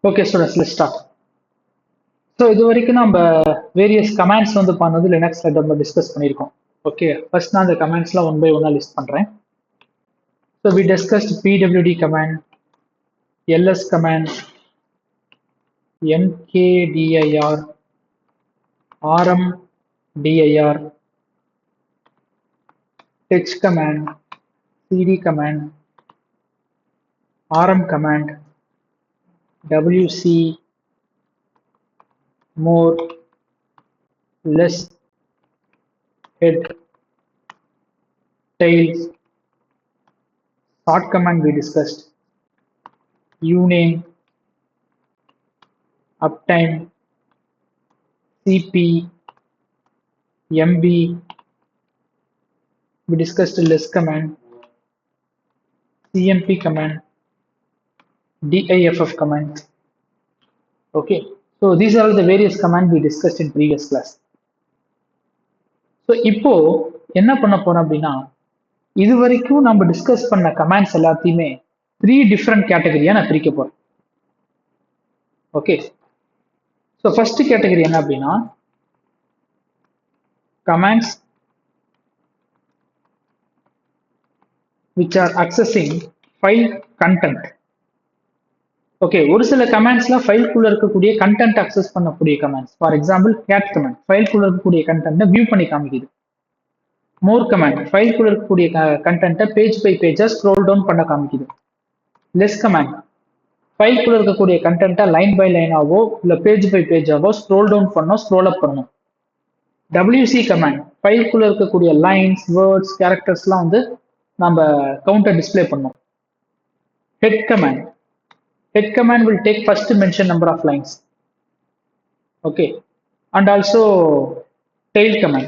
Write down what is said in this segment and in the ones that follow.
Okay, students, let's start. So, இது வரைக்கும் நம்ம வேரியஸ் கமாண்ட்ஸ் வந்து பண்ணது லினக்ஸ்ல நம்ம டிஸ்கஸ் பண்ணியிருக்கோம். ஓகே, ஃபர்ஸ்ட் நான் அந்த கமாண்ட்ஸ்லாம் ஒன் பை ஒன்னா லிஸ்ட் பண்றேன். So, we discussed pwd command, ls command, mkdir, rmdir, text command, cd command, rm command, wc, more, less, head, tails, sort command we discussed, uname, uptime, cp, mb, we discussed less command, cmp command, diff command. Okay, so these are the various commands we discussed in previous class. So இப்போ என்ன பண்ண போறோம் அப்படின்னா இது வரைக்கும் நம்ம discuss பண்ண commands எல்லாத்தையுமே 3 டிஃப்ரெண்ட் கேட்டகரியா நான் பிரிக்க போறேன். ஓகே, ஸோ ஃபர்ஸ்ட் கேட்டகரி என்ன அப்படின்னா commands which are accessing file content. Okay, ஒரு சில கமாண்ட்ஸ்ல ஃபைல்குள்ள இருக்கக்கூடிய கண்டென்ட் அக்சஸ் பண்ணக்கூடிய commands. For example cat command ஃபைல்குள்ள இருக்கக்கூடிய கண்டென்ட்டை வியூ பண்ணி காமிக்குது. மோர் கமாண்ட் ஃபைல்குள்ள இருக்கக்கூடிய கண்டென்ட்டை பேஜ் பை பேஜா ஸ்க்ரோல் டவுன் பண்ண காமிக்குது. லெஸ் கமாண்ட் ஃபைல்குள்ள இருக்கக்கூடிய கண்டென்ட்டை லைன் பை லைனாவோ இல்லை பேஜ் பை பேஜாவோ ஸ்க்ரோல் டவுன் பண்ணணும், ஸ்க்ரோல் அப் பண்ணணும். WC கமாண்ட் ஃபைல்குள்ள இருக்கக்கூடிய லைன்ஸ், வேர்ட்ஸ், கேரக்டர்ஸ்லாம் வந்து நம்ம கவுண்டர் டிஸ்பிளே பண்ணணும். Head command will take first mention number of lines. Okay, and also tail command.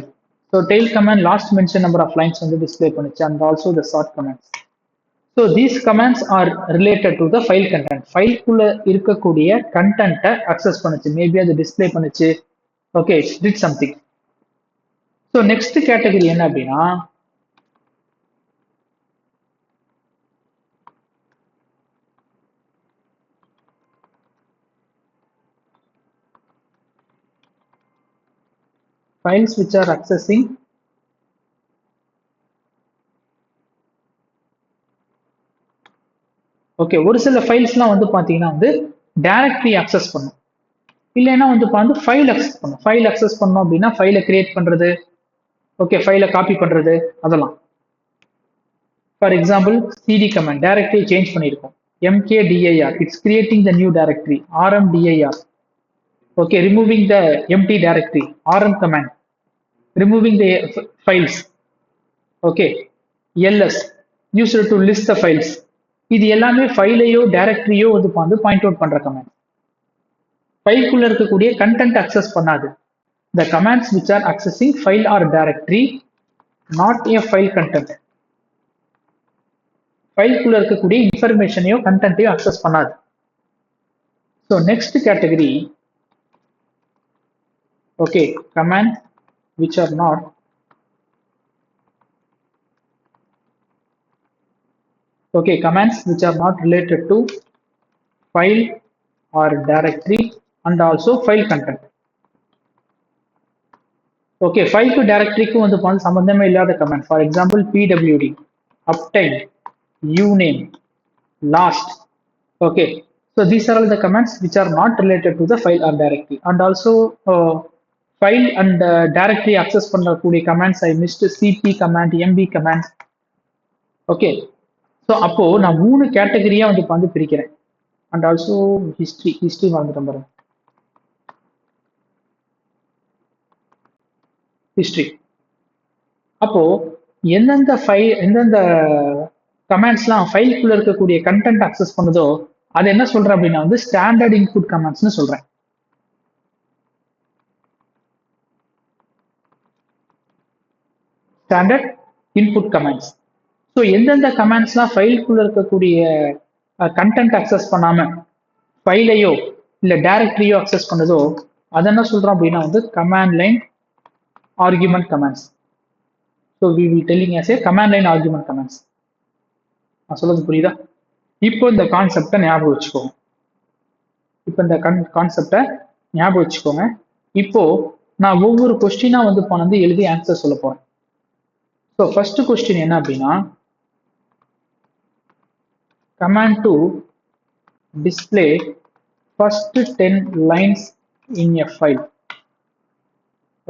So tail command last mention number of lines on the display பண்ணுச்சு, and also the sort commands. So these commands are related to the file content. File குள்ள இருக்கக்கூடிய கண்டென்ட்டை access பண்ணுச்சு, maybe அது display பண்ணுச்சு. Okay, it did something. So next category என்ன அப்படின்னா files which are accessing okay, ஒரு சில ஃபைல்ஸ்லாம் வந்து பார்த்தீங்கன்னா வந்து டைரக்டரி அக்சஸ் பண்ணும், இல்லைன்னா வந்து ஃபைல் அக்சஸ் பண்ணும். ஃபைல் அக்சஸ் பண்ணோம் அப்படின்னா ஃபைலை கிரியேட் பண்ணுறது, ஓகே, ஃபைலை காப்பி பண்ணுறது, அதெல்லாம். For example CD command directory change பண்ணியிருக்கோம். mkdir it's creating the new directory. rmdir okay, removing the empty directory. rm command removing the files. Okay, ls used to list the files. இது எல்லாமே ஃபைலையோ டைரக்டரியோ வந்து point out பண்ற command. ஃபைல்குள்ள இருக்கக்கூடிய content access பண்ணாது. The commands which are accessing file or directory, not a file content. ஃபைல்குள்ள இருக்கக்கூடிய இன்ஃபர்மேஷனையோ கண்டென்ட்டையோ access பண்ணாது. So next category, okay, command which are not commands which are not related to file or directory and also file content. Okay, file to directory க்கு வந்து சம்பந்தமே இல்லாத command. For example pwd, uptime, uname, last. Okay, so these are all the commands which are not related to the file or directory. And also file and directory access பண்ணக்கூடிய commands I missed, cp command, mb command. Okay, so அப்போ நான் 3 கேட்டகரியா வந்து பிரிக்கிறேன். And also history மறந்துட்டேன் பாருங்க. History அப்போ எந்தெந்த கமாண்ட்ஸ்லாம் ஃபைல்குள்ள இருக்கக்கூடிய கண்டென்ட் அக்சஸ் பண்ணுதோ அது என்ன சொல்றேன் அப்படின்னா வந்து ஸ்டாண்டர்ட் இன்புட் கமாண்ட்ஸ்னு சொல்றேன். Standard input commands. ஸோ எந்தெந்த கமாண்ட்ஸ்லாம் ஃபைல்குள்ள இருக்கக்கூடிய கண்டென்ட் அக்சஸ் பண்ணாம ஃபைலையோ இல்லை டைரக்டரியோ அக்சஸ் பண்ணுதோ அது என்ன சொல்றோம் அப்படின்னா வந்து command line argument commands. So we will telling as a command line argument commands. நான் சொல்றது புரியுதா? இப்போ இந்த கான்செப்டை ஞாபகம் வச்சுக்கோங்க. இப்போ இந்த கான்செப்டை ஞாபகம் வச்சுக்கோங்க. இப்போ நான் ஒவ்வொரு கொஸ்டினா வந்து போனது எழுதி ஆன்சர் சொல்ல போறேன். ஸோ ஃபர்ஸ்ட் கொஸ்டின் என்ன அப்படின்னா, command to display first 10 lines in a file.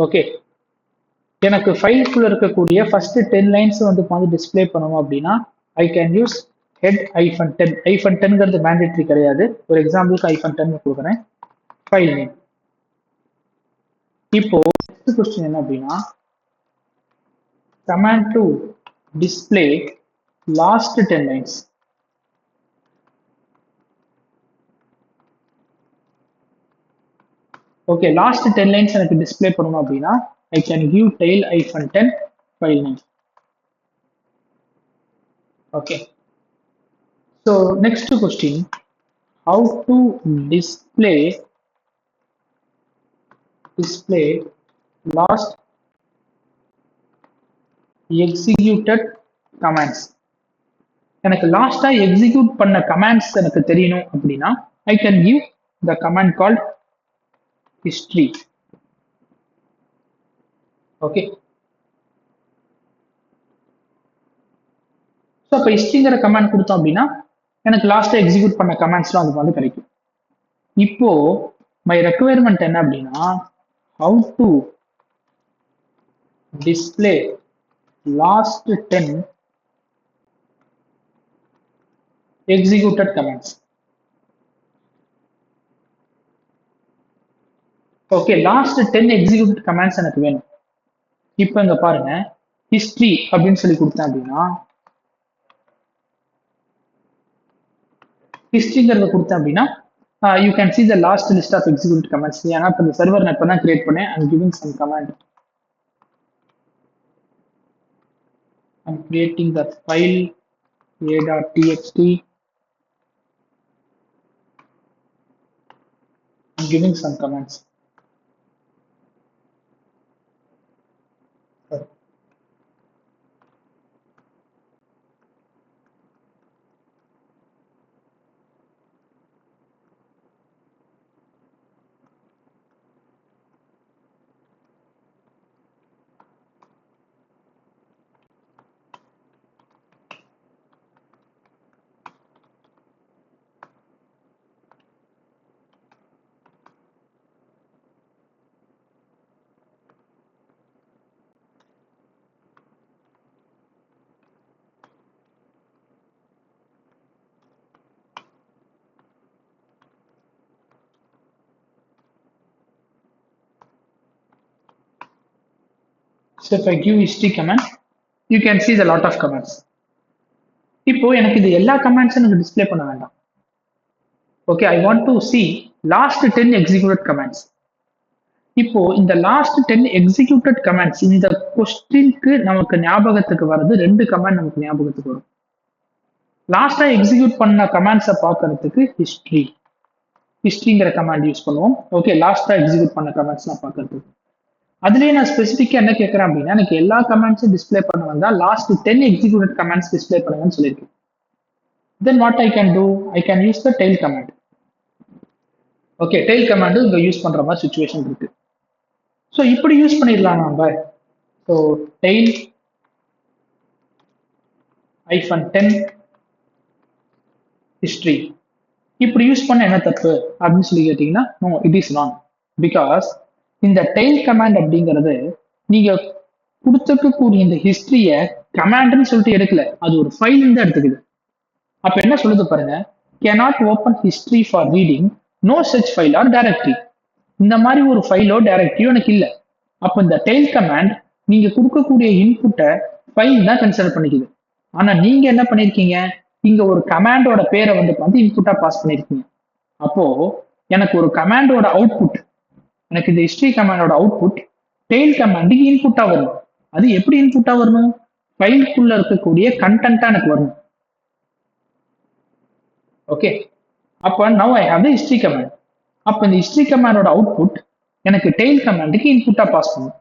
Okay, எனக்கு ஃபைலுக்குள்ள இருக்கக்கூடிய ஃபர்ஸ்ட் 10 லைன்ஸ் வந்து டிஸ்பிளே பண்ணணும் அப்படின்னா ஐ கேன் யூஸ் head -10. -10ங்கிறது மேண்டேட்டரி கிடையாது. ஒரு எக்ஸாம்பிளுக்கு -10 கொடுக்குறேன். File name. இப்போ நெக்ஸ்ட் கொஸ்டின் என்ன அப்படின்னா, command to display last 10 lines. Okay, last 10 lines எனக்கு டிஸ்பிளே பண்ணணும் அப்படின்னா I can give tail -10 file name. Okay. So next question, how to display last executed commands. எனக்கு லாஸ்டா எக்ஸிக்யூட் பண்ண கமாண்ட்ஸ் எனக்கு தெரியணும் அப்படின்னா I can give the command called history. Okay, so இப்போ ஹிஸ்ட்ரிங்கிற கமாண்ட் கொடுத்தோம் அப்படின்னா எனக்கு லாஸ்ட்டாக எக்ஸிக்யூட் பண்ண கமாண்ட்ஸ்லாம் அதுக்கு வந்து கிடைக்கும். இப்போ மை ரெக்குவயர்மெண்ட் என்ன அப்படின்னா, how to display last 10 executed commands. Okay, last 10 executed commands எனக்கு வேணும். இப்போ இங்க பாருங்க, ஹிஸ்ட்ரி அப்படின்னு சொல்லி கொடுத்தேன் அப்படின்னா, ஹிஸ்ட்ரிங்கிறத கொடுத்தேன் அப்படின்னா you can see the last list of execute commands. ஏன்னா இப்போ இந்த சர்வர் நான் இப்போ தான் கிரியேட் பண்ணேன். I'm giving some command. I'm creating the file a.txt. I'm giving some commands. So if I give history command, you can see the lot of commands. இப்போ எனக்கு இது எல்லா கமாண்ட்ஸும் எனக்கு டிஸ்பிளே பண்ண வேண்டாம். Okay, I want to C last 10 executed commands. இப்போ இந்த last 10 executed commands, இந்த கொஸ்டினுக்கு நமக்கு ஞாபகத்துக்கு வர்றது 2 கமாண்ட் நமக்கு ஞாபகத்துக்கு வரும். லாஸ்டா எக்ஸிக்யூட் பண்ண கமாண்ட்ஸை பார்க்கறதுக்கு ஹிஸ்ட்ரிங்கிற கமாண்ட் யூஸ் பண்ணுவோம். ஓகே, லாஸ்டா எக்ஸிக்யூட் பண்ண கமாண்ட்ஸ்லாம் பார்க்கறதுக்கு. அதுலேயே நான் ஸ்பெசிஃபிக்காக என்ன கேட்குறேன் அப்படின்னா, எனக்கு எல்லா கமாண்ட்ஸும் டிஸ்பிளே பண்ண வந்தால் லாஸ்ட் 10 எக்ஸிக்யூட்டட் கமாண்ட்ஸ் டிஸ்பிளே பண்ணுங்கன்னு சொல்லியிருக்கேன். Then what I can do, I can use the tail command. Okay, tail கமாண்டும் இங்கே யூஸ் பண்ணுற மாதிரி சுச்சுவேஷன் இருக்கு. ஸோ இப்படி யூஸ் பண்ணிடலாம் நம்ம. ஸோ டெய்ல் -10 ஹிஸ்ட்ரி இப்படி யூஸ் பண்ண என்ன தப்பு அப்படின்னு சொல்லி கேட்டீங்கன்னா, no, it is wrong. Because இந்த டெய்ல் கமாண்ட் அப்படிங்கிறது நீங்க கொடுத்துக்கக்கூடிய இந்த ஹிஸ்டரிய கமாண்ட்னு சொல்லிட்டு எடுக்கல, அது ஒரு ஃபைல் தான் எடுத்துக்குது. அப்ப என்ன சொல்லுது பாருங்க, cannot open history for reading, no such file or directory. இந்த மாதிரி ஒரு ஃபைலோ டைரக்டரியோ எனக்கு இல்லை. அப்ப இந்த டெய்ல் கமாண்ட் நீங்க கொடுக்கக்கூடிய இன்புட்டை ஃபைல் தான் கன்சிடர் பண்ணிக்குது. ஆனா நீங்க என்ன பண்ணிருக்கீங்க, இங்க ஒரு கமாண்டோட பேரை வந்து இன்புட்டா பாஸ் பண்ணிருக்கீங்க. அப்போ எனக்கு ஒரு கமாண்டோட அவுட்புட், எனக்கு இந்த ஹிஸ்டரி கமாண்டோட அவுட்புட் டெய்ல் கமாண்டுக்கு இன்புட்டா வரும். அது எப்படி இன்புட்டா வரணும், ஃபைலுக்குள்ள இருக்கக்கூடிய கண்டென்ட்டா எனக்கு வரணும். ஓகே, அப்ப now I have the history command. அப்ப இந்த ஹிஸ்டரி கமாண்டோட அவுட்புட் எனக்கு டெய்ல் கமாண்டுக்கு இன்புட்டா பாஸ் பண்ணும்.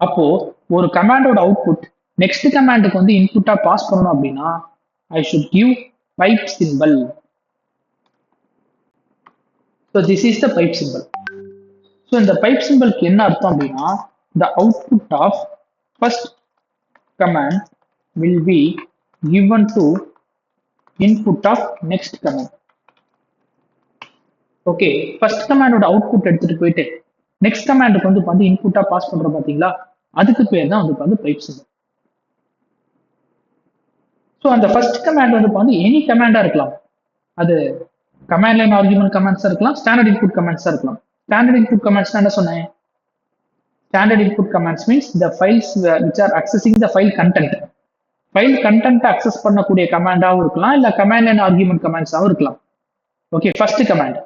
அப்போ ஒரு கமாண்டோட அவுட்புட் நெக்ஸ்ட் கமாண்டுக்கு வந்து இன்புட்டா பாஸ் பண்ணணும் அப்படின்னா I should give pipe symbol. So this is the pipe symbol. So இந்த pipe symbol க்கு என்ன அர்த்தம் அப்படின்னா the output of first command will be given to input of next command. Okay, first command ஓட output எடுத்துட்டு போயிட்டு next commandக்கு வந்து input pass பண்றோம் பாத்தீங்களா, அதுக்கு பேர் தான் வந்து pipe symbol. So அந்த first command வந்து any command இருக்கலாம். அது command line argument commands இருக்கலாம், standard input commands இருக்கலாம். Standard input commands என்ன சொன்னேன்? Standard input commands means the files which are accessing the file content. File content access பண்ணக்கூடிய கமாண்டாவும் இருக்கலாம், இல்ல command line argument commands-ஆவும் இருக்கலாம். Okay, first command.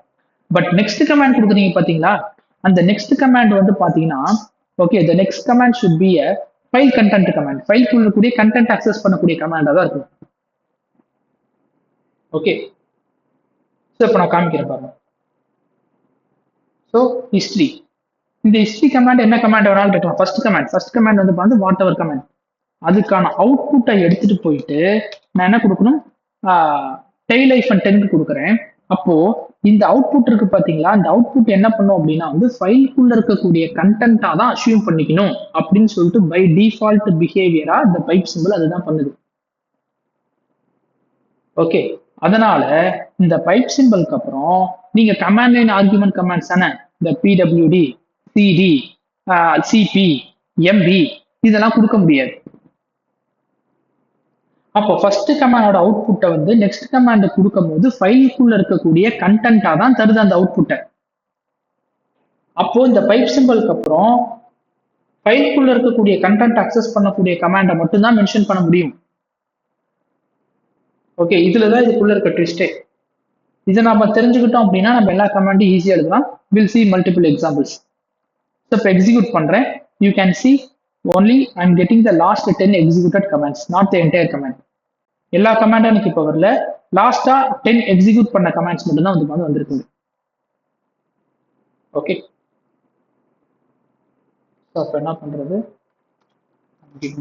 But next command கொடுக்குறீங்க பாத்தீங்களா, அந்த next command வந்து பாத்தீங்கன்னா, okay, the next command should be a file content command. File குள்ள கூடிய content access பண்ணக்கூடிய கமாண்டா தான் இருக்கும். Okay. So இப்போ நான் காமிக்கிறேன் பாருங்க. So history. இந்த history command என்ன command வேணாலும் இருக்கலாம். First command வந்து whatever command. அதுக்கான அவுட்புட்டை எடுத்துட்டு போயிட்டு நான் என்ன கொடுக்கணும், tail-10 கொடுக்குறேன். அப்போ இந்த அவுட்புட் இருக்கு பாத்தீங்களா, இந்த அவுட்புட் என்ன பண்ணும் அப்படின்னா வந்து ஃபைல்குள்ள இருக்கக்கூடிய கண்டென்ட்டா தான் அசியூம் பண்ணிக்கணும் அப்படின்னு சொல்லிட்டு பை டிஃபால்ட் பிஹேவியரா இந்த பைப் சிம்பிள் அதுதான் பண்ணுது. ஓகே, அதனால இந்த பைப் சிம்பிளுக்கு அப்புறம் நீங்க கமாண்ட் லைன் ஆர்குமெண்ட் கமாண்ட்ஸ் தானே, இந்த பிடபிள்யூடி, சிடி, சிபி, எம்பி இதெல்லாம் கொடுக்க முடியாது. அப்போ ஃபர்ஸ்ட் கமாண்டோட அவுட்புட்டை வந்து நெக்ஸ்ட் கமாண்ட் கொடுக்கும் போது ஃபைலுக்குள்ள இருக்கக்கூடிய கண்டென்ட்டா தான் தருது அந்த அவுட்புட்டை. அப்போ இந்த பைப் சிம்பிளுக்கு அப்புறம் ஃபைலுக்குள்ள இருக்கக்கூடிய கண்டென்ட் அக்சஸ் பண்ணக்கூடிய கமாண்டை மட்டும்தான் மென்ஷன் பண்ண முடியும். ஓகே, இதுலதான் இதுக்குள்ள இருக்க ட்விஸ்டே. இதை நம்ம தெரிஞ்சுக்கிட்டோம் அப்படின்னா நம்ம எல்லா கமாண்டையும் ஈஸியா எழுதலாம். Will see multiple examples. So இப்போ எக்ஸிக்யூட் பண்றேன். You can C only I'm getting the last 10 executed commands, not the entire command. எல்லா கமாண்டும் எனக்கு இப்போ வரல, லாஸ்டா 10 எக்ஸிக்யூட் பண்ண கமாண்ட்ஸ் மட்டும் தான் வந்து வந்திருக்கு. ஓகே, ஸோ அப்போ என்ன பண்றது,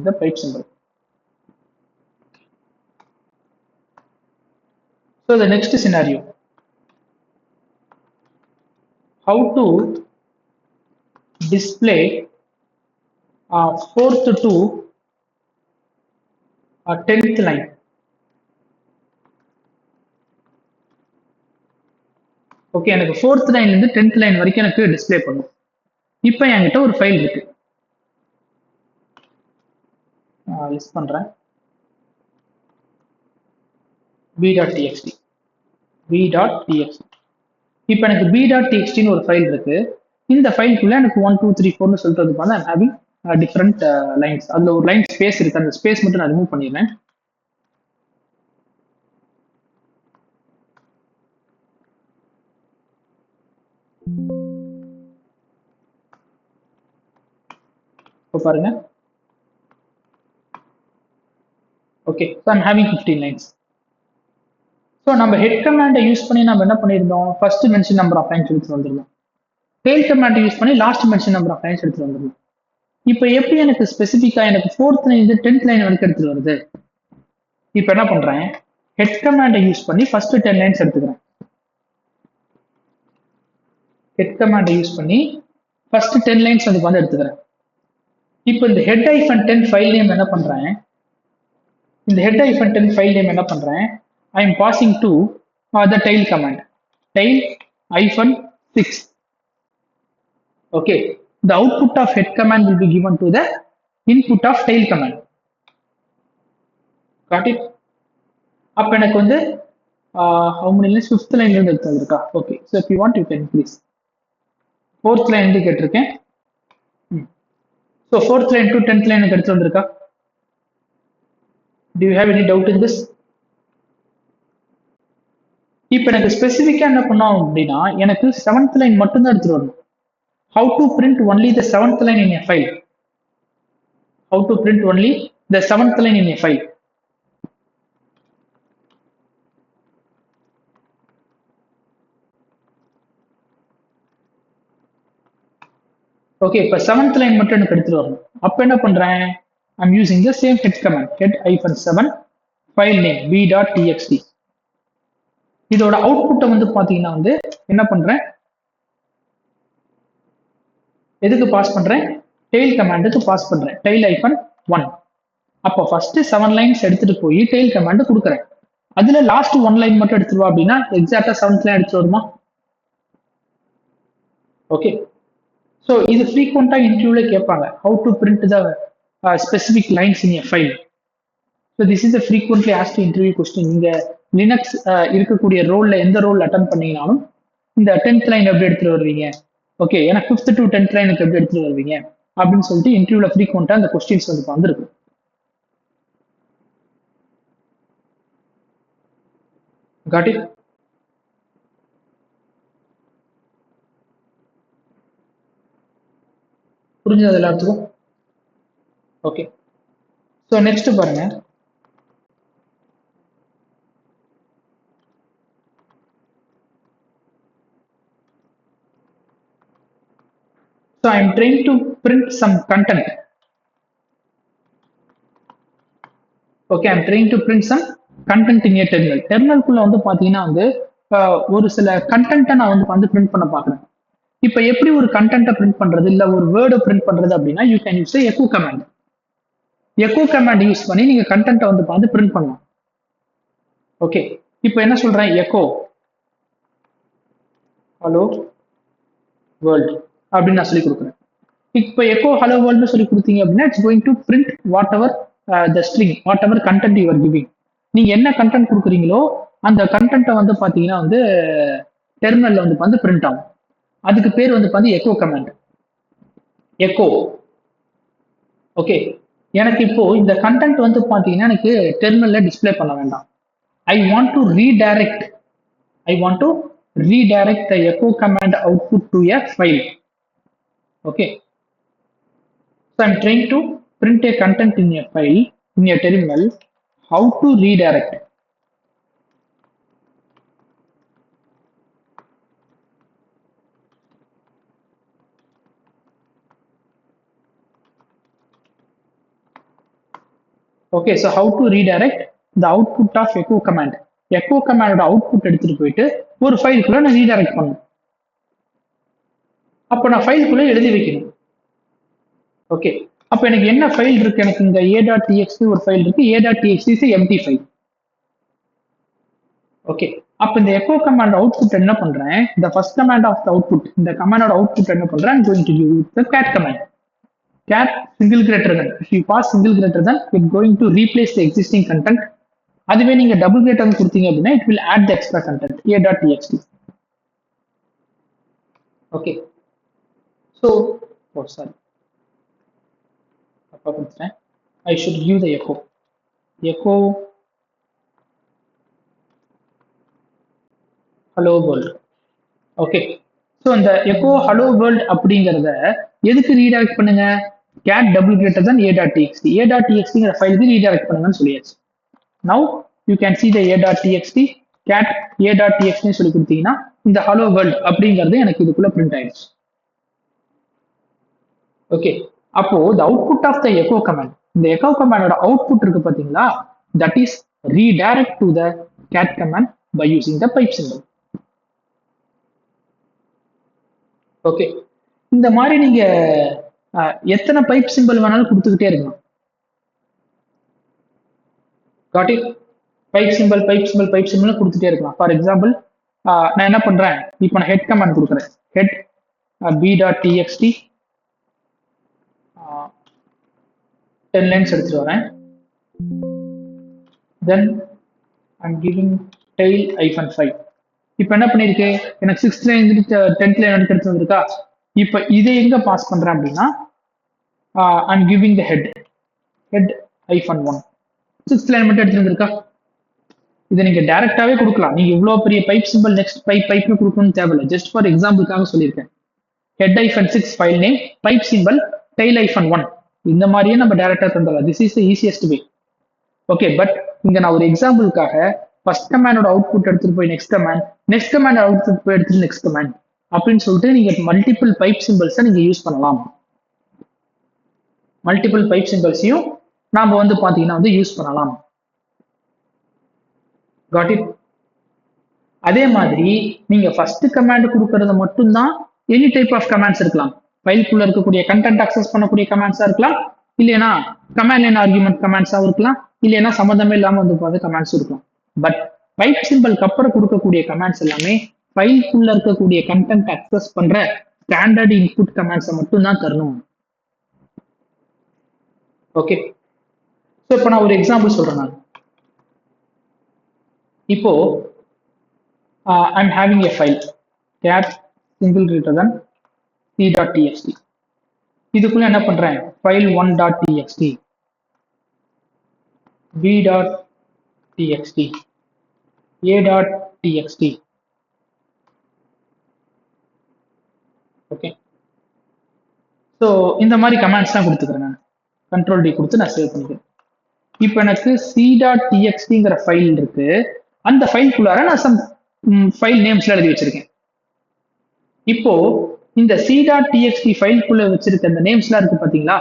the pipe symbol. So the next scenario, how to display 4th to 10th line. Okay, எனக்கு 4th லைன்ல இருந்து 10th லைன் வரைக்கும் எனக்கு டிஸ்ப்ளே பண்ணும். இப்போ என்கிட்ட ஒரு ஃபைல் இருக்கு, லிஸ்ட் பண்றேன், b.txt. இப்போ எனக்கு b.txt ஒரு ஃபைல் இருக்கு. இந்த ஃபைலுக்குள்ள எனக்கு 1 2 3 4 சொல்றது பார்த்தா I'm having different lines. அதுல ஒரு லைன் ஸ்பேஸ் இருக்கு, அந்த ஸ்பேஸ் மட்டும் நான் ரிமூவ் பண்ணிடுறேன். இப்போ பாருங்க. Okay, so I'm having 15 lines. So நம்ம ஹெட் கமாண்டை யூஸ் பண்ணி நம்ம என்ன பண்ணியிருந்தோம், first mention number of lines எடுத்து வந்துருந்தோம். டெயில் கமாண்டை யூஸ் பண்ணி last mention number of lines எடுத்து வந்துருந்தோம். இப்போ எப்படி எனக்கு ஸ்பெசிஃபிக்கா எனக்கு 4th லைன் இருந்து 10th லைன் வரைக்கும் எடுத்துட்டு வருது. இப்போ என்ன பண்றேன், ஹெட் கமாண்டை யூஸ் பண்ணி ஃபர்ஸ்ட் 10 லைன்ஸ் எடுத்துக்கிறேன். ஹெட் கமாண்டை யூஸ் பண்ணி ஃபர்ஸ்ட் 10 லைன்ஸ் வந்து எடுத்துக்கிறேன். இப்போ இந்த head-10 ஃபைல் நேம் என்ன பண்றேன், இந்த head-10 ஃபைல் நேம் என்ன பண்றேன், I am passing to the tail command, tail-6. Okay, the output of head command will be given to the input of tail command. Got it? அப்ப எனக்கு வந்து how many lines, 5th line இருந்து எடுத்து வந்திருக்கா. Okay, so if you want you can please 4th line இருந்து கேட்டிருக்கேன். So 4th line to 10th line எடுத்து வந்திருக்கா. Do you have any doubt in this? இப்போ எனக்கு ஸ்பெசிஃபிக்கா என்ன பண்ணோம் அப்படின்னா எனக்கு 7th லைன் மட்டும் தான் எடுத்துட்டு வரணும். How to print only the 7th line in a file? How to print only the 7th line in a file? Okay, இப்போ 7th line மட்டும் எனக்கு எடுத்துட்டு வரணும். அப்ப என்ன பண்றேன், I'm using the same head command, head-7 file name b.txt. இதோட அவுட்புட்டை வந்து பாத்தீங்கன்னா வந்து என்ன பண்றேன், எதுக்கு பாஸ் பண்றேன்? டெய்ல் கமாண்டுக்கு பாஸ் பண்றேன். டெய்ல் ஐஃபன் 1. அப்போ ஃபர்ஸ்ட் 7 லைன்ஸ் எடுத்துட்டு போய் டெய்ல் கமாண்ட் கொடுக்குறேன். அதுல லாஸ்ட் 1 லைன் மட்டும் எடுத்துருவா அப்படின்னா எக்ஸாக்டா 7th லைன் எடுத்து வருமா? ஓகே. ஸோ இது ஃப்ரீக்வெண்டா இன்டர்வியூல கேட்பாங்க. How to print the specific lines in a file. So this is a frequently asked interview question. நீங்க லினக்ஸ் இருக்கக்கூடிய ரோல்ல எந்த ரோல் அட்டன் பண்ணீங்கனாலும் இந்த 10th லைன் எப்படி எடுத்துட்டு வருவீங்க, ஓகே, ஏன்னா 5th to 10th லைனுக்கு எப்படி எடுத்துட்டு வருவீங்க அப்படின்னு சொல்லிட்டு இன்டர்வியூல ஃப்ரீக்வெண்டா அந்த கொஸ்டின்ஸ் வந்து வந்துருக்கு. Got it? புரிஞ்சது எல்லாத்துக்கும்? ஓகே. ஸோ நெக்ஸ்ட் பாருங்க. So I am trying to print some content. Okay, I am trying to print some content in a terminal. Terminal குள்ள வந்து பாத்தீங்கன்னா வந்து ஒரு சில கண்டென்ட்டை நான் வந்து பிரிண்ட் பண்ண பாக்குறேன். இப்போ எப்படி ஒரு கண்டென்ட்டை பிரிண்ட் பண்றது இல்ல ஒரு வேர்டை பிரிண்ட் பண்றது அப்படின்னா you can use echo command. Echo command use பண்ணி நீங்க கண்டென்ட்டை வந்து பார்த்து பிரிண்ட் பண்ணலாம். ஓகே, இப்போ என்ன சொல்றேன்? எக்கோ ஹலோ வேர்ல்ட் அப்படின்னு நான் சொல்லி கொடுக்குறேன். இப்போ எக்கோ ஹலோ வேர்ல்டு சொல்லி கொடுத்தீங்க அப்படின்னா it's going to print what ever the string, what ever content you are giving. நீங்க என்ன கண்டென்ட் கொடுக்குறீங்களோ அந்த கண்டென்ட்டை வந்து பாத்தீங்கன்னா வந்து டெர்மினல்ல வந்து பிரிண்ட் ஆகும். அதுக்கு பேர் வந்து பார்த்து எக்கோ கமாண்ட். எக்கோ. ஓகே, எனக்கு இப்போ இந்த கண்டென்ட் வந்து பாத்தீங்கன்னா எனக்கு டெர்மினல்ல டிஸ்பிளே பண்ண வேண்டாம். ஐ want to redirect the echo command output to a file. Okay, so I'm trying to print a content in a file in a terminal. How to redirect? Okay, so how to redirect the output of echo command? Echo command output எடுத்துட்டு போயிட்டு ஒரு ஃபைலுக்குள்ள நான் redirect பண்ணணும். அப்போ நான் ஃபைலுக்குள்ள எழுதி வைக்கணும். Okay, அப்போ எனக்கு என்ன ஃபைல் இருக்கு? எனக்கு இந்த a.txt ஒரு ஃபைல் இருக்கு. a.txt is a empty file. Okay, அப்போ இந்த எக்கோ கமாண்ட் அவுட்புட் என்ன பண்றேன்? இந்த first command of the output, இந்த கமாண்டோட அவுட்புட் என்ன பண்றேன்? I'm going to use the cat command. Cat single greater than. If you pass single greater than, it's going to replace the existing content. அதுவே நீங்க double greater கொடுத்தீங்க அப்படின்னா it will add the extra content a.txt. Okay, so sorry, தப்பா கொடுத்துட்டேன். I should give the echo hello world. Okay, so இந்த echo hello world அப்படிங்கிறத எதுக்கு redirect பண்ணுங்க? Cat double greater than a.txt. a.txtங்கிற ஃபைலுக்கு ரீடைரக்ட் பண்ணுங்கன்னு சொல்லியாச்சு. Now you can see the a.txt cat a.txt சொல்லி கொடுத்தீங்கன்னா இந்த ஹலோ வேர்ல்ட் அப்படிங்கிறது எனக்கு இதுக்குள்ள பிரிண்ட் ஆயிடுச்சு. ஓகே, அப்போ the output of the echo command, இந்த எக்கோ கமாண்டோட அவுட்புட் இருக்கு பாத்தீங்களா, that is redirect to the cat command by using the pipe symbol. Okay, இந்த மாதிரி நீங்க எத்தனை பைப் சிம்பிள் வேணாலும் கொடுத்துக்கிட்டே இருக்கலாம். Got it? பைப் சிம்பிள் கொடுத்துட்டே இருக்கலாம். ஃபார் எக்ஸாம்பிள் நான் என்ன பண்றேன்? இப்போ நான் ஹெட் கமாண்ட் கொடுக்குறேன். ஹெட் b.txt 10 lines எடுத்துட்டு வரேன். தென் I'm giving tail -5. இப்போ என்ன பண்ணிருக்கு? எனக்கு 6th லைன் 10th லைன் எடுத்து வந்திருக்கா? இப்போ இதை எங்க பாஸ் பண்றேன் அப்படின்னா I'm giving the head -1. 6th line மட்டும் எடுத்து வந்திருக்கா? இதை நீங்க டைரக்டாவே கொடுக்கலாம். நீங்க இவ்வளவு பெரிய பைப் சிம்பிள் நெக்ஸ்ட் பைப்னு கொடுக்கணும்னு தேவையில்லை. ஜஸ்ட் ஃபார் எக்ஸாம்பிளுக்காக சொல்லியிருக்கேன். head-6 file name, pipe simple, tail-1. இந்த மாதிரியே நம்ம டைரக்டா தந்துடலாம். This is the easiest way. Okay, but இங்க நான் ஒரு எக்ஸாம்பிளுக்காக ஃபர்ஸ்ட் கமாண்டோட அவுட்புட் எடுத்துட்டு போய் நெக்ஸ்ட் கமாண்ட் அவுட்புட் போய் எடுத்துட்டு நெக்ஸ்ட் கமாண்ட் அப்படின்னு சொல்லிட்டு நீங்க மல்டிபிள் பைப் சிம்பிள்ஸை நீங்க யூஸ் பண்ணலாம். மல்டிபிள் பைப் சிம்பிள்ஸையும் நாம வந்து பாத்தீங்கன்னா வந்து யூஸ் பண்ணலாம். Got it? அதே மாதிரி நீங்க ஃபர்ஸ்ட் கமாண்ட் கொடுக்கறது மட்டும்தான் எனி டைப் ஆஃப் கமாண்ட்ஸ் இருக்கலாம். ஃபைல்குள்ள இருக்கக்கூடிய கண்டென்ட் அக்சஸ் பண்ணக்கூடிய கமாண்ட்ஸா இருக்கலாம், இல்லைன்னா கமாண்ட் லைன் ஆர்குமெண்ட் கமாண்ட்ஸாவும் இருக்கலாம், இல்லைன்னா சம்மந்தமே இல்லாம வந்து பார்த்து கமாண்ட்ஸ் இருக்கலாம். பட் பைப் சிம்பிளுக்கு அப்புறம் கொடுக்கக்கூடிய கமாண்ட்ஸ் எல்லாமே ஃபைல்குள்ள இருக்கக்கூடிய கண்டென்ட் அக்சஸ் பண்ற ஸ்டாண்டர்ட் இன்புட் கமாண்ட்ஸை மட்டும் தான் தரணும். ஓகே, ஸோ இப்போ நான் ஒரு எக்ஸாம்பிள் சொல்றேன். நான் இப்போ I'm having a file cat single greater than c.txt. இதுக்குள்ள என்ன பண்றேன், file1.txt, b.txt, a.txt. Okay, so இந்த மாதிரி கமாண்ட்ஸ் தான் கொடுத்துக்கிறேன். நான் கண்ட்ரோல் டி கொடுத்து நான் சேவ் பண்ணிக்கிறேன். இப்போ எனக்கு c.txtங்கிற ஃபைல் இருக்கு. அந்த ஃபைல்குள்ளார நான் சம் ஃபைல் நேம்ஸ்ல எழுதி வச்சிருக்கேன். இப்போ இந்த c.txt ஃபைல்குள்ள வச்சிருக்க அந்த நேம்ஸ்லாம் இருக்கு பாத்தீங்களா,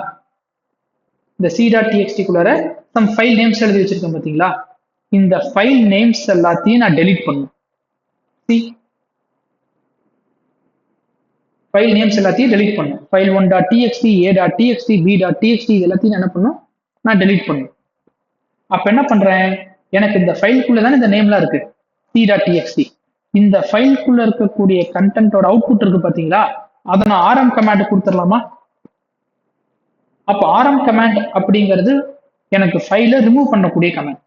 இந்த c.txt குள்ளார சம் ஃபைல் நேம்ஸ் எழுதி வச்சிருக்கேன் பாத்தீங்களா, இந்த ஃபைல் நேம்ஸ் எல்லாத்தையும் நான் டெலீட் பண்ணணும். ஃபைல் நேம்ஸ் எல்லாத்தையும் டெலீட் பண்ணணும். file1.txt, a.txt, b.txt இது எல்லாத்தையும் என்ன பண்ணும், நான் டெலீட் பண்ணணும். அப்ப என்ன பண்றேன், எனக்கு இந்த ஃபைல்குள்ள தானே இந்த நேம்லாம் இருக்கு c.txt. இந்த ஃபைல்குள்ள இருக்கக்கூடிய கண்டென்ட்டோட அவுட்புட் இருக்கு பாத்தீங்களா, அதை நான் rm கமாண்ட் கொடுத்துடலாமா? அப்ப rm கமாண்ட் அப்படிங்கிறது எனக்கு ஃபைலை ரிமூவ் பண்ணக்கூடிய கமாண்ட்.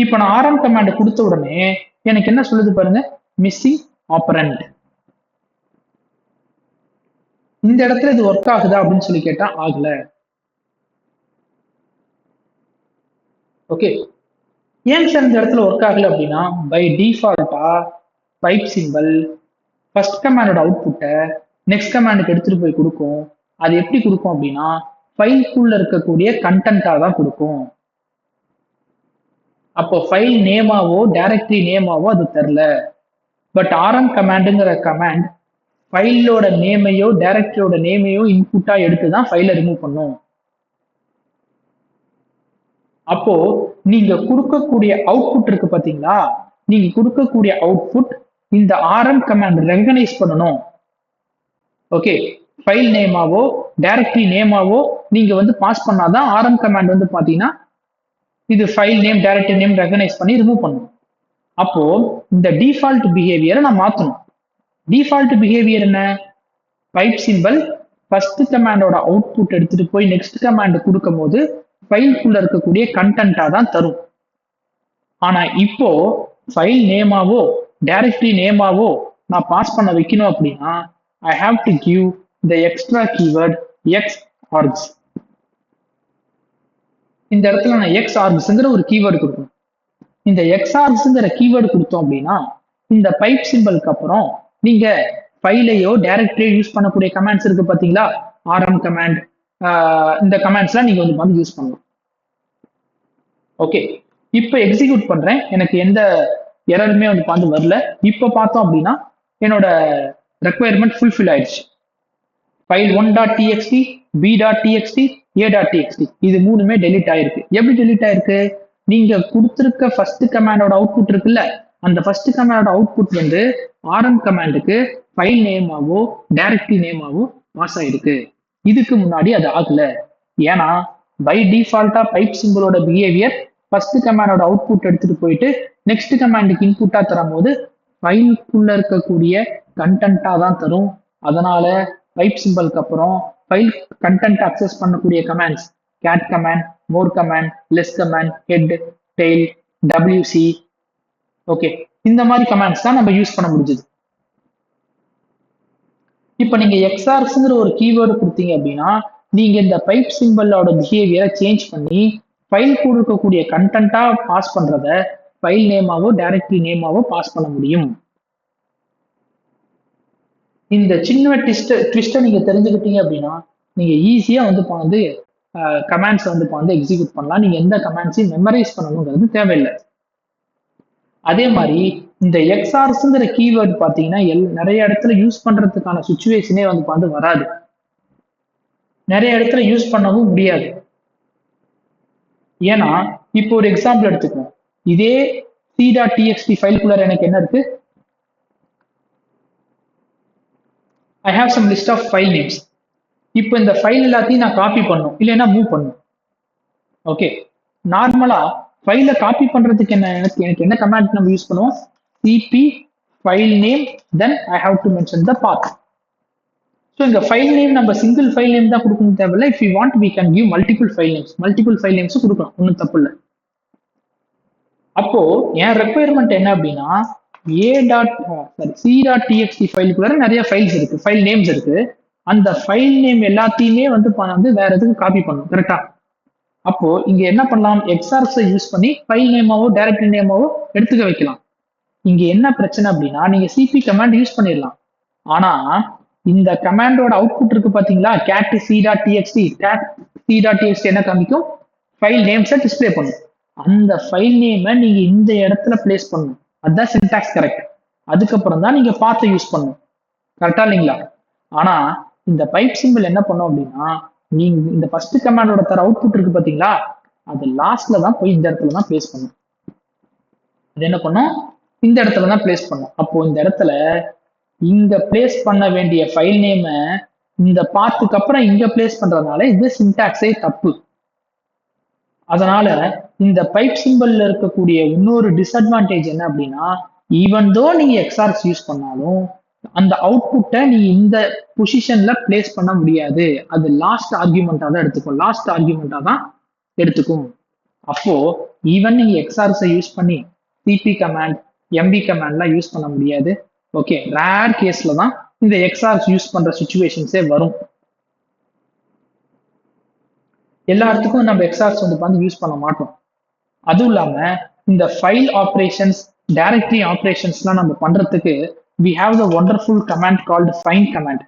இப்ப நான் rm கமாண்ட் கொடுத்த உடனே எனக்கு என்ன சொல்லுது பாருங்க, மிஸ்ஸிங் ஆப்பரண்ட். இந்த இடத்துல இது ஒர்க் ஆகுதா அப்படின்னு சொல்லி கேட்டா ஆகல. ஓகே, ஏன் சார் இந்த இடத்துல ஒர்க் ஆகல அப்படின்னா, பை டிஃபால்ட்டா பைப் சிம்பிள் ஃபர்ஸ்ட் கமாண்டோட அவுட்புட்டை நெக்ஸ்ட் கமாண்டுக்கு எடுத்துட்டு போய் கொடுக்கும். அது எப்படி கொடுக்கும் அப்படின்னா, ஃபைல்குள்ள இருக்கக்கூடிய கண்டென்ட்டா தான் கொடுக்கும். அப்போ ஃபைல் நேமாவோ டைரக்டரி நேமாவோ அது தரல. பட் rm கமாண்டுங்கிற கமாண்ட் ஃபைலோட நேமையோ டைரக்டரியோட நேமையோ இன்புட்டா எடுத்து தான் ஃபைலை ரிமூவ் பண்ணும். அப்போ நீங்க கொடுக்கக்கூடிய அவுட்புட் இருக்கு பாத்தீங்களா, நீங்க கொடுக்கக்கூடிய அவுட்புட் இந்த rm கமாண்ட் ரெகனைஸ் பண்ணணும். ஓகே, ஃபைல் நேமாவோ டைரக்டரி நேமாவோ நீங்க வந்து பாஸ் பண்ணாதான் rm கமாண்ட் வந்து பாத்தீங்கன்னா இது file name directory name recognise பண்ணி ரிமூவ் பண்ணும். அப்போ இந்த டிஃபால்ட் பிஹேவியரை நான் மாத்தணும். டிஃபால்ட் பிஹேவியர் என்ன, பைப் சிம்பிள் ஃபர்ஸ்ட் கமாண்டோட அவுட்புட் எடுத்துட்டு போய் நெக்ஸ்ட் கமாண்ட் கொடுக்கும் போது ஃபைல்குள்ள இருக்கக்கூடிய கண்டென்ட்டா தான் தரும். ஆனா இப்போ ஃபைல் நேமாவோ டைரக்டரி நேமாவோ நான் பாஸ் பண்ண வைக்கணும் அப்படின்னா ஐ have to give the extra keyword xargs. இந்த இடத்துல நான் xargsங்கிற ஒரு கீவேர்டு கொடுக்கணும். இந்த xargsங்கிற கீவேர்டு கொடுத்தோம் அப்படின்னா இந்த பைப் சிம்பிளுக்கு அப்புறம் நீங்க ஃபைலையோ டைரக்டரியோ யூஸ் பண்ணக்கூடிய கமாண்ட்ஸ் இருக்கு பாத்தீங்களா, rm கமாண்ட், இந்த கமாண்ட்ஸ்லாம் நீங்க வந்து யூஸ் பண்ணலாம். ஓகே, இப்போ எக்ஸிக்யூட் பண்றேன், எனக்கு எந்த எரருமே வந்து வரல. இப்போ பார்த்தோம் அப்படின்னா என்னோட ரெக்குவயர்மெண்ட் ஃபுல்ஃபில் ஆயிடுச்சு. file1.txt, b.txt, a.txt இது மூணுமே டெலீட் ஆயிருக்கு. எப்படி டெலீட் ஆயிருக்கு, நீங்க கொடுத்திருக்க ஃபர்ஸ்ட் கமாண்டோட அவுட்புட் இருக்குல்ல, அந்த ஃபர்ஸ்ட் கமாண்டோட அவுட்புட் வந்து rm கமாண்டுக்கு ஃபைல் நேமாவோ டைரக்டரி நேமாவோ பாஸ் ஆயிருக்கு. இதுக்கு முன்னாடி அது ஆகல. ஏன்னா பை டிஃபால்ட்டா பைப் சிம்பிளோட பிஹேவியர் ஃபர்ஸ்ட் கமாண்டோட அவுட்புட் எடுத்துட்டு போயிட்டு நெக்ஸ்ட் கமாண்டுக்கு இன்புட்டா தரும் போது ஃபைலுக்குள்ள இருக்கக்கூடிய கண்டென்ட்டா தான் தரும். அதனால பைப் சிம்பிளுக்கு அப்புறம் ஃபைல் கண்டென்ட் அக்சஸ் பண்ணக்கூடிய commands cat command, more command, less command, head, tail, wc, okay, இந்த மாதிரி கமாண்ட்ஸ் தான் நம்ம யூஸ் பண்ண முடிஞ்சது. இப்போ நீங்க xargsங்கிற ஒரு கீவேர்டு கொடுத்தீங்க அப்படின்னா நீங்க இந்த பைப் சிம்பிளோட பிஹேவியரை சேஞ்ச் பண்ணி ஃபைல் கூட இருக்கக்கூடிய கண்டென்ட்டா பாஸ் பண்றத ஃபைல் நேமாவோ டைரக்டரி நேமாவோ பாஸ் பண்ண முடியும். இந்த சின்ன ட்விஸ்ட்டை நீங்க தெரிஞ்சுக்கிட்டீங்க அப்படின்னா நீங்க ஈஸியா வந்து கமாண்ட்ஸ் வந்து எக்ஸிக்யூட் பண்ணலாம். நீங்க எந்த கமாண்ட்ஸையும் மெமரைஸ் பண்ணணுங்கிறது தேவையில்லை. அதே மாதிரி இந்த xargsங்கிற கீவேர்டு பாத்தீங்கன்னா நிறைய இடத்துல யூஸ் பண்றதுக்கான சுச்சுவேஷனே வந்து வராது. நிறைய இடத்துல யூஸ் பண்ணவும் முடியாது. ஏன்னா இப்போ ஒரு எக்ஸாம்பிள் எடுத்துக்கோம். இதே c.txt ஃபைல்குள்ள எனக்கு என்ன இருக்கு, I have some list of file names. இப்போ இந்த ஃபைல் எல்லாத்தையும் நான் காப்பி பண்ணும் இல்லைன்னா மூவ் பண்ணும். ஓகே, நார்மலா ஃபைலை காப்பி பண்றதுக்கு எனக்கு என்ன கமாண்ட் நம்ம யூஸ் பண்ணுவோம்? CP file name then I have to mention the path. So இந்த ஃபைல் நேம் நம்ம சிங்கிள் ஃபைல் நேம் தான் கொடுக்கணும் தேவையில்ல. If you want we can give multiple file names கொடுக்கலாம், ஒன்றும் தப்பு இல்லை. அப்போ என் ரெக்குயர்மெண்ட் என்ன அப்படின்னா A dot sorry C dot TXT ஃபைலுக்குள்ள நிறைய ஃபைல்ஸ் இருக்கு, ஃபைல் நேம்ஸ் இருக்கு. அந்த ஃபைல் நேம் எல்லாத்தையுமே வந்து வேற எதுக்கு காப்பி பண்ணணும், கரெக்டா? அப்போ இங்க என்ன பண்ணலாம், எக்ஸ்ஆர்எக்ஸை யூஸ் பண்ணி ஃபைல் நேமாவோ டைரக்டரி நேமாவோ எடுத்துக்க வைக்கலாம். இங்க என்ன பிரச்சனை அப்படின்னா நீங்க சிபி கமாண்ட் யூஸ் பண்ணிடலாம், ஆனா இந்த கமாண்டோட அவுட்புட் இருக்கு பாத்தீங்களா, cat c dot txt, cat c dot txt என்ன காமிக்கும், ஃபைல் நேம்ஸை டிஸ்பிளே பண்ணும். அந்த ஃபைல் நேமை நீங்க இந்த இடத்துல பிளேஸ் பண்ணணும், அதுதான் சின்டாக்ஸ் கரெக்ட். அதுக்கப்புறம் தான் நீங்க பார்த்து யூஸ் பண்ணணும், கரெக்டா இல்லைங்களா? ஆனா இந்த பைப் சிம்பிள் என்ன பண்ணும் அப்படின்னா நீங்க இந்த ஃபர்ஸ்ட் கமாண்டோட தர அவுட்புட் இருக்கு பாத்தீங்களா, அது லாஸ்ட்ல தான் போய் இந்த இடத்துல தான் பிளேஸ் பண்ணும். அது என்ன பண்ணும், இந்த இடத்துல தான் பிளேஸ் பண்ணும். அப்போ இந்த இடத்துல இங்க பிளேஸ் பண்ண வேண்டிய ஃபைல் நேமை இந்த பார்ட்டுக்கு அப்புறம் இங்க பிளேஸ் பண்றதுனால இது சின்டாக்ஸே தப்பு. அதனால இந்த பைப் சிம்பிள்ல இருக்கக்கூடிய இன்னொரு டிஸ்அட்வான்டேஜ் என்ன அப்படின்னா, ஈவன் தோ நீங்க எக்ஸ்ஆர்எக்ஸ் யூஸ் பண்ணாலும் அந்த அவுட்புட்டை நீ இந்த பொசிஷன்ல பிளேஸ் பண்ண முடியாது, அது லாஸ்ட் ஆர்குமெண்டா தான் எடுத்துக்கும், அப்போ ஈவன் நீங்க எக்ஸ்ஆர்எஸ் யூஸ் பண்ணி சிபி கமாண்ட் எம்பி கமாண்ட்லாம் யூஸ் பண்ண முடியாது. ஓகே, ரேர் கேஸ்ல தான் இந்த எக்ஸ்ஆர்எஸ் யூஸ் பண்ற சுச்சுவேஷன்ஸே வரும். எல்லாத்துக்கும் நம்ம எக்ஸ்ஆர்எஸ் வந்து யூஸ் பண்ண மாட்டோம். அதுவும் இல்லாம இந்த ஃபைல் ஆப்ரேஷன்ஸ் டைரக்டரி ஆப்ரேஷன்ஸ்லாம் நம்ம பண்றதுக்கு we have the wonderful command called find command.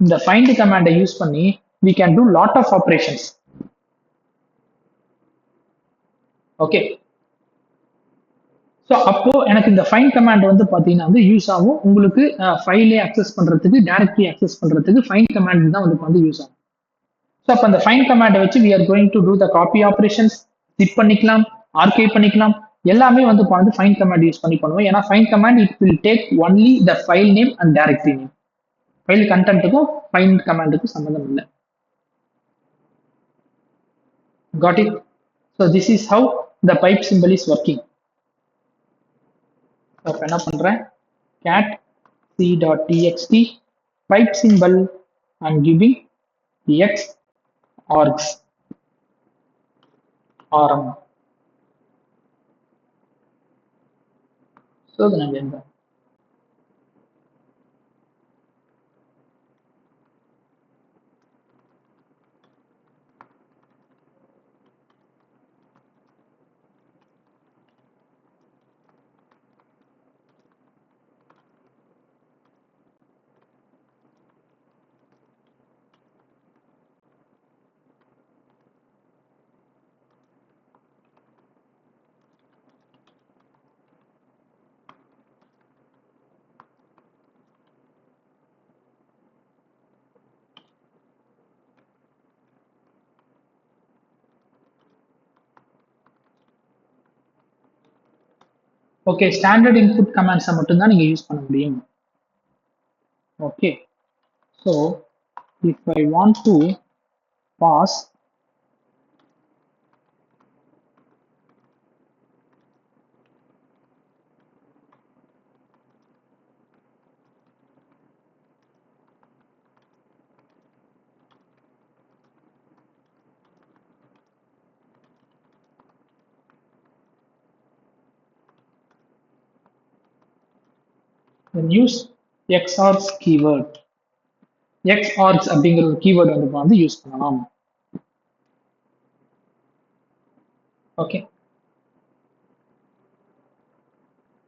இந்த find command யூஸ் பண்ணி we can do lot of operations. Okay, so அப்போ எனக்கு இந்த ஃபைன் கமாண்ட் வந்து பார்த்தீங்கன்னா வந்து யூஸ் ஆகும், உங்களுக்கு ஃபைலே அக்சஸ் பண்றதுக்கு டைரக்டரி அக்சஸ் பண்றதுக்கு ஃபைன் கமாண்ட் தான் வந்து யூஸ் ஆகும். ஸோ அப்போ அந்த ஃபைன் கமாண்டை வச்சு we are going to do the copy operations, zip பண்ணிக்கலாம், ஆர்கைவ் பண்ணிக்கலாம், எல்லாமே வந்து ஃபைன் கமாண்ட் யூஸ் பண்ணி பண்ணுவோம். ஏன்னா find command it will take only the file name and directory name, file கண்டென்ட்டுக்கும் ஃபைன் கமாண்டுக்கும் சம்மந்தம் இல்லை. Got it? So this is how the pipe symbol is working. அப்போ என்ன பண்றேன், cat c dot txt pipe symbol I'm giving x args rm. So then again okay, standard input கமாண்ட்ஸை மட்டும்தான் நீங்க யூஸ் பண்ண முடியும். Okay, so if I want to pass then use xargs keyword. xargs அப்படிங்கிற ஒரு கீவேர்டு வந்து use பண்ணலாம். Okay,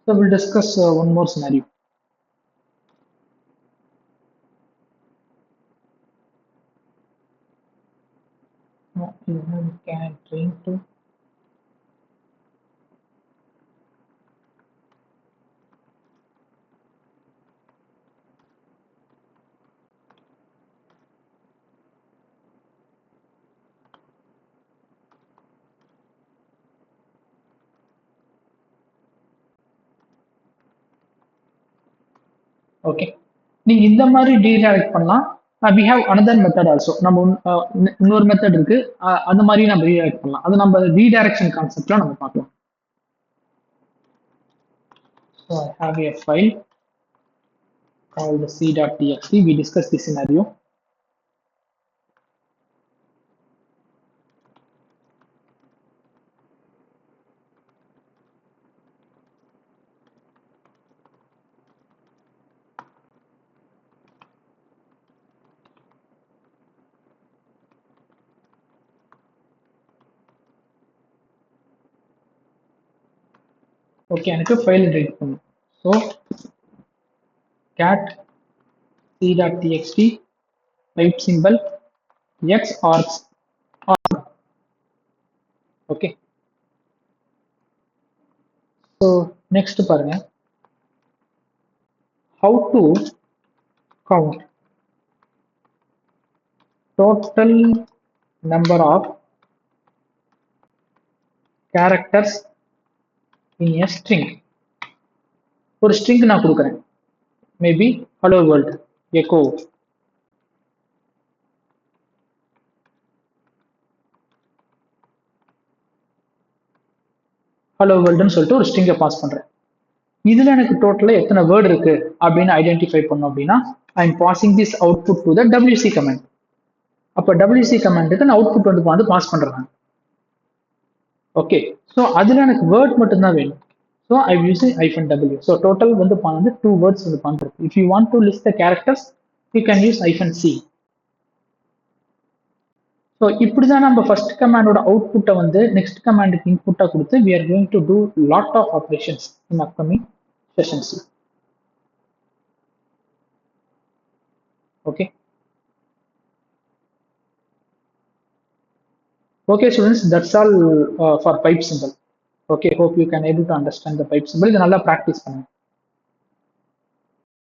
so we'll discuss one more scenario. Can train to okay, நீங்க இந்த மாதிரி ரீடைரக்ட் பண்ணலாம். we have another method also. நம்ம இன்னொரு மெத்தட் இருக்கு. அந்த மாதிரி நம்ம ரீடைரக்ட் பண்ணலாம். அது நம்ம ரீடைரக்ஷன் கான்செப்ட்ல நம்ம பார்க்கலாம். So I have a file called c.txt. We discussed this scenario. Okay, எனக்கு ஃபைல் ரீட் பண்ணும். So cat c.txt type symbol x args. Okay. So next பாருங்க, how to count total number of characters in a string. ஒரு string நான் கொடுக்குறேன், maybe hello world echo. hello world ன்னு சொல்லிட்டு ஒரு string pass பண்றேன். இதுல எனக்கு டோட்டலா எத்தனை வேர்ட் இருக்கு அப்படின்னு ஐடென்டிஃபை பண்ணோம் அப்படின்னா, I am passing this output to the WC comment. அப்ப WC கமெண்ட்டுக்கு நான் அவுட்புட் வந்து பாஸ் பண்றேன். ஓகே, ஸோ அதுல எனக்கு வேர்ட் மட்டும் தான் வேணும். So I using -w. So total வந்து 2 வேர்ட்ஸ் வந்து பண்றது. If you want to list the characters you can use -c. So இப்படிதான் நம்ம ஃபர்ஸ்ட் கமாண்டோட அவுட்புட்டை வந்து நெக்ஸ்ட் கமாண்டுக்கு இன்புட்டா கொடுத்து we are going to do lot of operations in upcoming sessions. Okay. Okay students, that's all for pipe symbol. Okay, hope you can able to understand the pipe symbol. இதை நல்லா practice பண்ணுங்க.